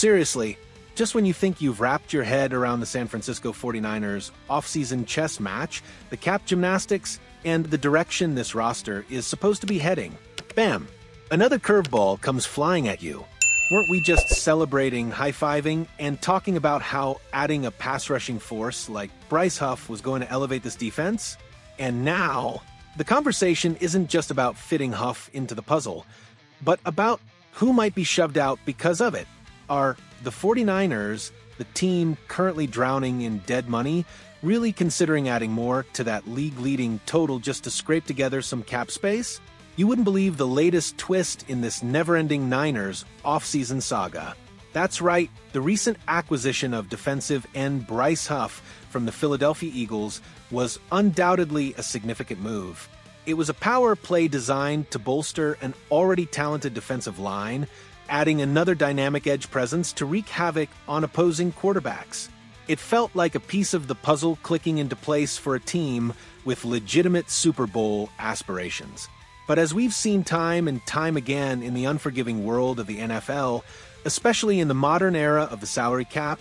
seriously, just when you think you've wrapped your head around the San Francisco 49ers offseason chess match, the cap gymnastics, and the direction this roster is supposed to be heading, bam, another curveball comes flying at you. Weren't we just celebrating, high-fiving, and talking about how adding a pass-rushing force like Bryce Huff was going to elevate this defense? And now, the conversation isn't just about fitting Huff into the puzzle, but about who might be shoved out because of it. Are the 49ers, the team currently drowning in dead money, really considering adding more to that league-leading total just to scrape together some cap space? You wouldn't believe the latest twist in this never-ending Niners offseason saga. That's right, the recent acquisition of defensive end Bryce Huff from the Philadelphia Eagles was undoubtedly a significant move. It was a power play designed to bolster an already talented defensive line, adding another dynamic edge presence to wreak havoc on opposing quarterbacks. It felt like a piece of the puzzle clicking into place for a team with legitimate Super Bowl aspirations. But as we've seen time and time again in the unforgiving world of the NFL, especially in the modern era of the salary cap,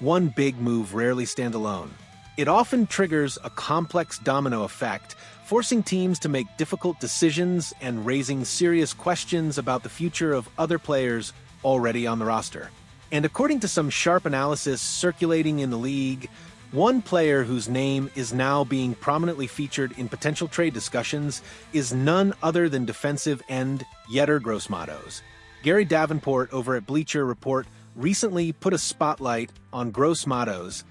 one big move rarely stands alone. It often triggers a complex domino effect, forcing teams to make difficult decisions and raising serious questions about the future of other players already on the roster. And according to some sharp analysis circulating in the league, one player whose name is now being prominently featured in potential trade discussions is none other than defensive end Yetur Gross-Matos. Gary Davenport over at Bleacher Report recently put a spotlight on Gross-Matos,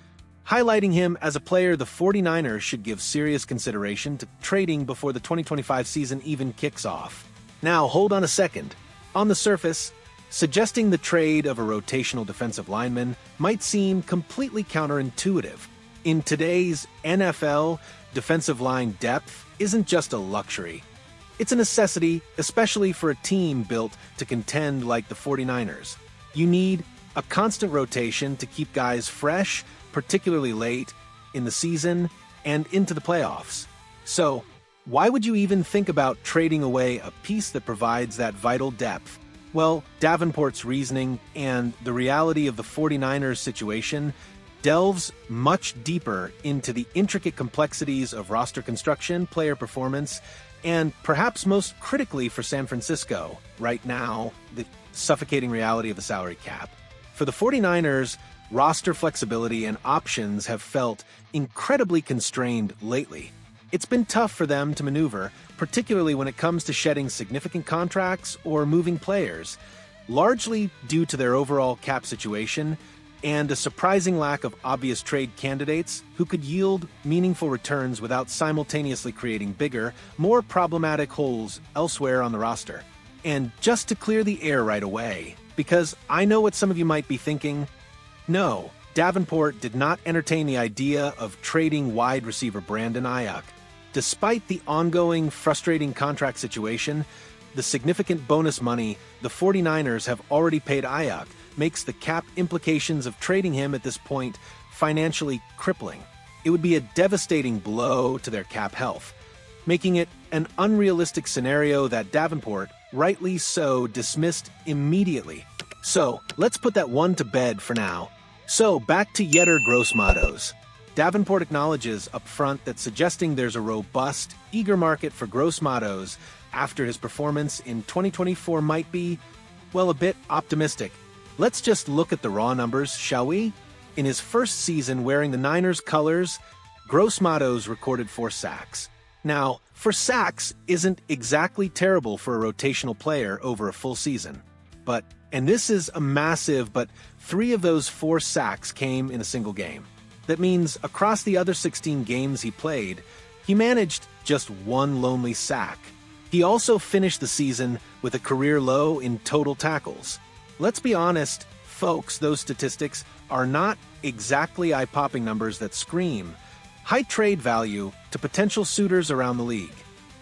highlighting him as a player the 49ers should give serious consideration to trading before the 2025 season even kicks off. Now, hold on a second. On the surface, suggesting the trade of a rotational defensive lineman might seem completely counterintuitive. In today's NFL, defensive line depth isn't just a luxury. It's a necessity, especially for a team built to contend like the 49ers. You need a constant rotation to keep guys fresh, particularly late in the season and into the playoffs. So, why would you even think about trading away a piece that provides that vital depth? Well, Davenport's reasoning and the reality of the 49ers situation delves much deeper into the intricate complexities of roster construction, player performance, and perhaps most critically for San Francisco, right now, the suffocating reality of the salary cap. For the 49ers, roster flexibility and options have felt incredibly constrained lately. It's been tough for them to maneuver, particularly when it comes to shedding significant contracts or moving players, largely due to their overall cap situation and a surprising lack of obvious trade candidates who could yield meaningful returns without simultaneously creating bigger, more problematic holes elsewhere on the roster. And just to clear the air right away, because I know what some of you might be thinking, no, Davenport did not entertain the idea of trading wide receiver Brandon Ayuk. Despite the ongoing frustrating contract situation, the significant bonus money the 49ers have already paid Ayuk makes the cap implications of trading him at this point financially crippling. It would be a devastating blow to their cap health, making it an unrealistic scenario that Davenport, rightly so, dismissed immediately. So, let's put that one to bed for now. So, back to Yetur Gross-Matos. Davenport acknowledges up front that suggesting there's a robust, eager market for Gross-Matos after his performance in 2024 might be, well, a bit optimistic. Let's just look at the raw numbers, shall we? In his first season wearing the Niners colors, Gross-Matos recorded 4 sacks. Now, 4 sacks isn't exactly terrible for a rotational player over a full season. And this is a massive, but 3 of those 4 sacks came in a single game. That means across the other 16 games he played, he managed just 1 lonely sack. He also finished the season with a career low in total tackles. Let's be honest, folks, those statistics are not exactly eye-popping numbers that scream high trade value to potential suitors around the league.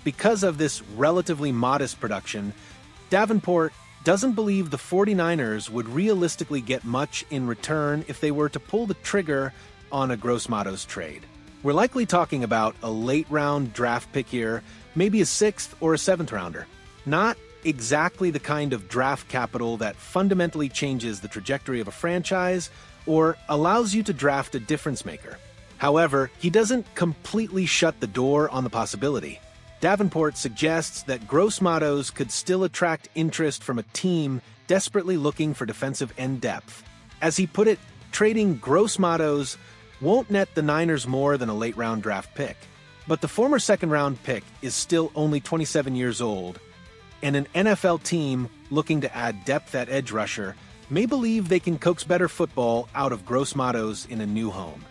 Because of this relatively modest production, Davenport doesn't believe the 49ers would realistically get much in return if they were to pull the trigger on a Gross-Matos trade. We're likely talking about a late-round draft pick here, maybe a 6th or a 7th rounder. Not exactly the kind of draft capital that fundamentally changes the trajectory of a franchise or allows you to draft a difference maker. However, he doesn't completely shut the door on the possibility. Davenport suggests that Gross-Matos could still attract interest from a team desperately looking for defensive end depth. As he put it, trading Gross-Matos won't net the Niners more than a late-round draft pick. But the former second-round pick is still only 27 years old, and an NFL team looking to add depth at edge rusher may believe they can coax better football out of Gross-Matos in a new home.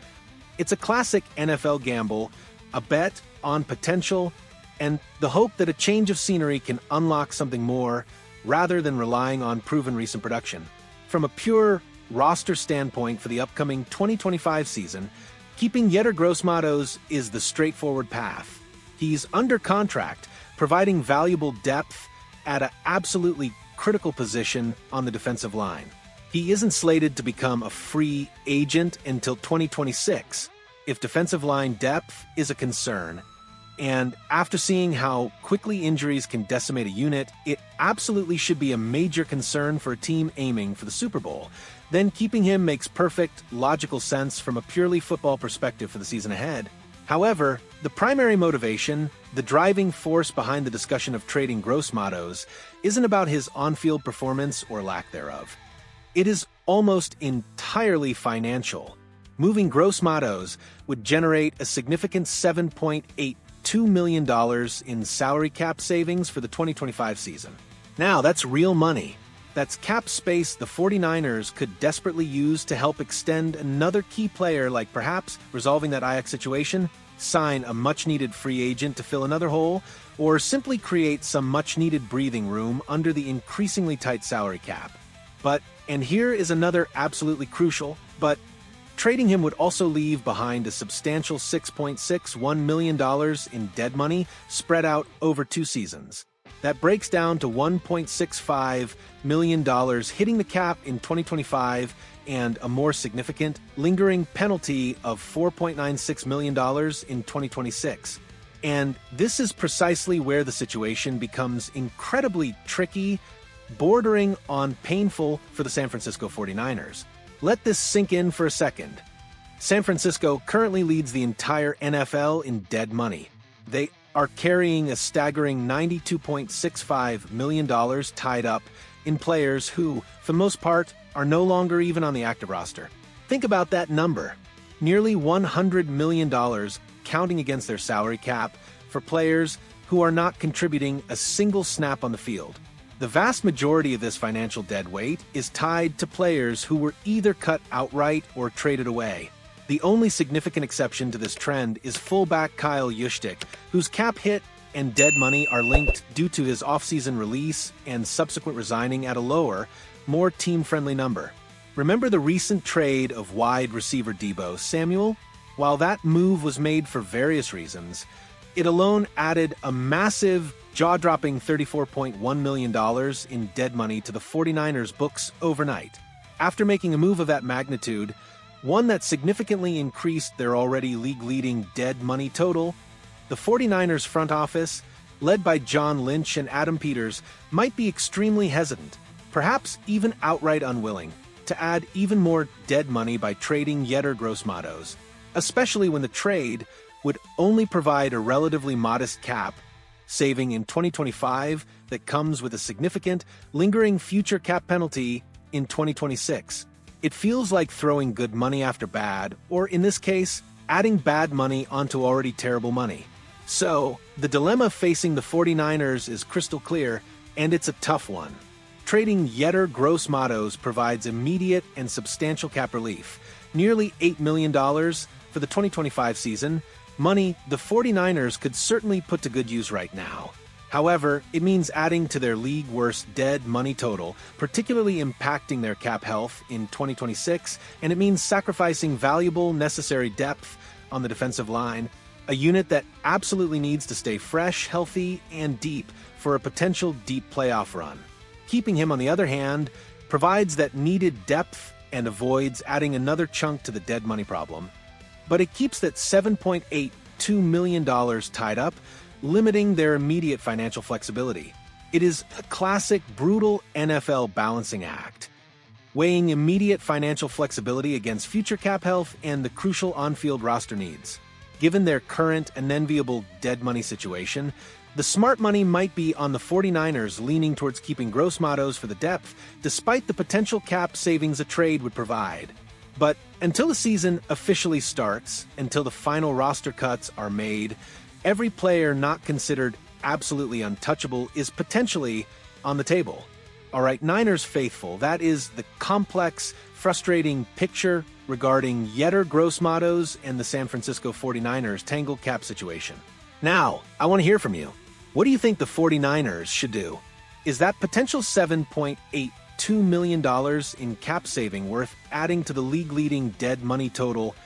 It's a classic NFL gamble, a bet on potential, and the hope that a change of scenery can unlock something more rather than relying on proven recent production. From a pure roster standpoint for the upcoming 2025 season, keeping Yetur Gross-Matos is the straightforward path. He's under contract, providing valuable depth at an absolutely critical position on the defensive line. He isn't slated to become a free agent until 2026, if defensive line depth is a concern. And after seeing how quickly injuries can decimate a unit, it absolutely should be a major concern for a team aiming for the Super Bowl. Then keeping him makes perfect, logical sense from a purely football perspective for the season ahead. However, the primary motivation, the driving force behind the discussion of trading Gross-Matos, isn't about his on-field performance or lack thereof. It is almost entirely financial. Moving Gross-Matos would generate a significant $7.82 million in salary cap savings for the 2025 season. Now, that's real money. That's cap space the 49ers could desperately use to help extend another key player, like perhaps resolving that Ajax situation, sign a much-needed free agent to fill another hole, or simply create some much-needed breathing room under the increasingly tight salary cap. But, and here is another absolutely crucial, but trading him would also leave behind a substantial $6.61 million in dead money spread out over 2 seasons. That breaks down to $1.65 million hitting the cap in 2025 and a more significant, lingering penalty of $4.96 million in 2026. And this is precisely where the situation becomes incredibly tricky, bordering on painful for the San Francisco 49ers. Let this sink in for a second. San Francisco currently leads the entire NFL in dead money. They are carrying a staggering $92.65 million tied up in players who, for the most part, are no longer even on the active roster. Think about that number. Nearly $100 million counting against their salary cap for players who are not contributing a single snap on the field. The vast majority of this financial dead weight is tied to players who were either cut outright or traded away. The only significant exception to this trend is fullback Kyle Juszczyk, whose cap hit and dead money are linked due to his offseason release and subsequent resigning at a lower, more team-friendly number. Remember the recent trade of wide receiver Deebo Samuel? While that move was made for various reasons, it alone added a massive, jaw-dropping $34.1 million in dead money to the 49ers' books overnight. After making a move of that magnitude, one that significantly increased their already league-leading dead money total, the 49ers front office, led by John Lynch and Adam Peters, might be extremely hesitant, perhaps even outright unwilling, to add even more dead money by trading Yetur Gross-Matos, especially when the trade would only provide a relatively modest cap saving in 2025 that comes with a significant, lingering future cap penalty in 2026. It feels like throwing good money after bad, or in this case, adding bad money onto already terrible money. So, the dilemma facing the 49ers is crystal clear, and it's a tough one. Trading Yetur Gross-Matos provides immediate and substantial cap relief, nearly $8 million for the 2025 season, money the 49ers could certainly put to good use right now. However, it means adding to their league-worst dead money total, particularly impacting their cap health in 2026, and it means sacrificing valuable, necessary depth on the defensive line, a unit that absolutely needs to stay fresh, healthy, and deep for a potential deep playoff run. Keeping him, on the other hand, provides that needed depth and avoids adding another chunk to the dead money problem. But it keeps that $7.82 million tied up, limiting their immediate financial flexibility. It is a classic, brutal NFL balancing act, weighing immediate financial flexibility against future cap health and the crucial on-field roster needs. Given their current and enviable dead money situation, the smart money might be on the 49ers leaning towards keeping Gross-Matos for the depth, despite the potential cap savings a trade would provide. But until the season officially starts, until the final roster cuts are made, every player not considered absolutely untouchable is potentially on the table. All right, Niners faithful, that is the complex, frustrating picture regarding Yetur Gross-Matos and the San Francisco 49ers tangled cap situation. Now, I want to hear from you. What do you think the 49ers should do? Is that potential $7.82 million in cap saving worth adding to the league-leading dead money total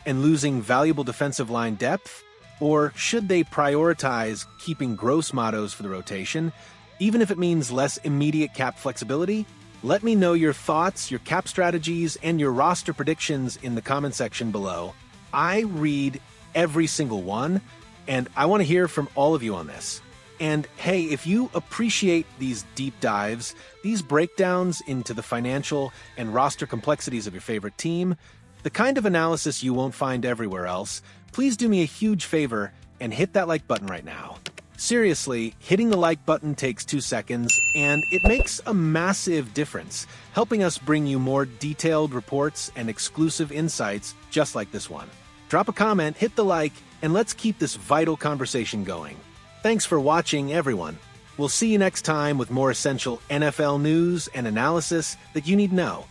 and losing valuable defensive line depth? Or should they prioritize keeping Gross-Matos for the rotation, even if it means less immediate cap flexibility? Let me know your thoughts, your cap strategies, and your roster predictions in the comment section below. I read every single one, and I want to hear from all of you on this. And hey, if you appreciate these deep dives, these breakdowns into the financial and roster complexities of your favorite team, the kind of analysis you won't find everywhere else, please do me a huge favor and hit that like button right now. Seriously, hitting the like button takes 2 seconds, and it makes a massive difference, helping us bring you more detailed reports and exclusive insights just like this one. Drop a comment, hit the like, and let's keep this vital conversation going. Thanks for watching, everyone. We'll see you next time with more essential NFL news and analysis that you need to know.